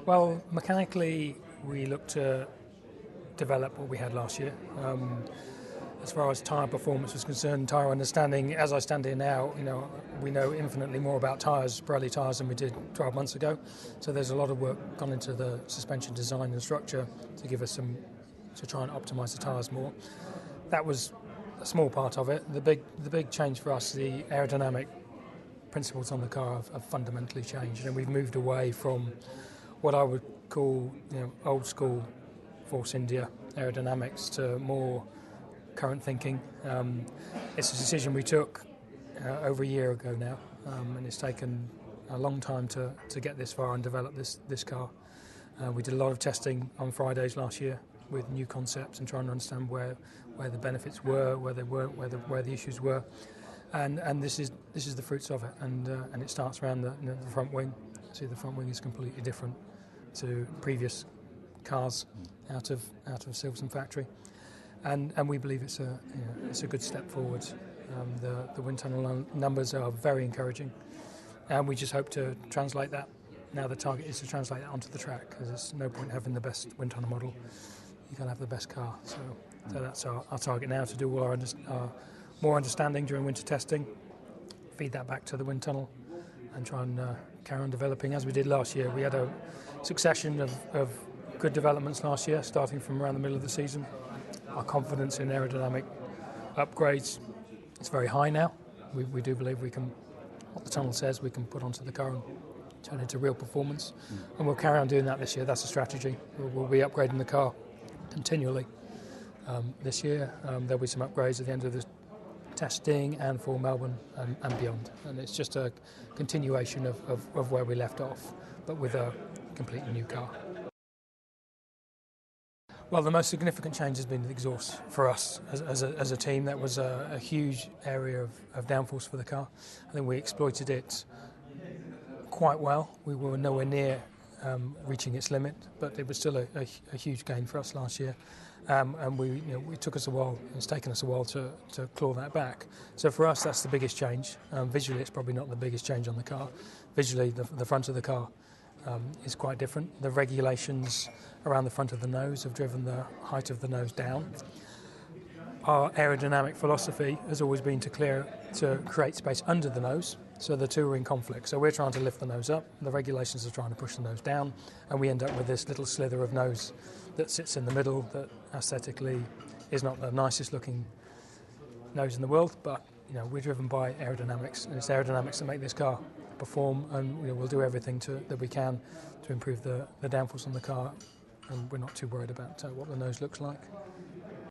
Well, mechanically, we looked to develop what we had last year. As far as tyre performance was concerned, tyre understanding, as I stand here now, we know infinitely more about tyres, Pirelli tyres, than we did 12 months ago. So there's a lot of work gone into the suspension design and structure to give us to try and optimise the tyres more. That was a small part of it. The big change for us, the aerodynamic principles on the car have fundamentally changed, and we've moved away from what I would call old school Force India aerodynamics to more current thinking. It's a decision we took over a year ago now, and it's taken a long time to get this far and develop this car. We did a lot of testing on Fridays last year with new concepts and trying to understand where the benefits were, where they weren't, where the issues were, and this is the fruits of it. And it starts around the front wing. See, the front wing is completely different to previous cars out of Silverstone factory, and we believe it's a good step forward. The wind tunnel numbers are very encouraging, and we just hope to translate that. Now the target is to translate that onto the track, because there's no point having the best wind tunnel model. You can have the best car. So that's our target now, to do all our more understanding during winter testing, feed that back to the wind tunnel, and try and carry on developing as we did last year. We had a succession of good developments last year, starting from around the middle of the season. Our confidence in aerodynamic upgrades is very high now. We do believe we can, what the tunnel says, we can put onto the car and turn into real performance. And we'll carry on doing that this year. That's the strategy. We'll be upgrading the car continually this year. There'll be some upgrades at the end of the testing and for Melbourne and beyond. And it's just a continuation of where we left off, but with a completely new car. Well, the most significant change has been the exhaust for us as a team. That was a huge area of downforce for the car. I think we exploited it quite well. We were nowhere near reaching its limit, but it was still a huge gain for us last year. And it took us a while. It's taken us a while to claw that back. So for us, that's the biggest change. Visually, it's probably not the biggest change on the car. Visually, the front of the car is quite different. The regulations around the front of the nose have driven the height of the nose down. Our aerodynamic philosophy has always been to create space under the nose, so the two are in conflict. So we're trying to lift the nose up, the regulations are trying to push the nose down, and we end up with this little slither of nose that sits in the middle that aesthetically is not the nicest looking nose in the world, but we're driven by aerodynamics, and it's aerodynamics that make this car perform, and we'll do everything that we can to improve the downforce on the car, and we're not too worried about what the nose looks like.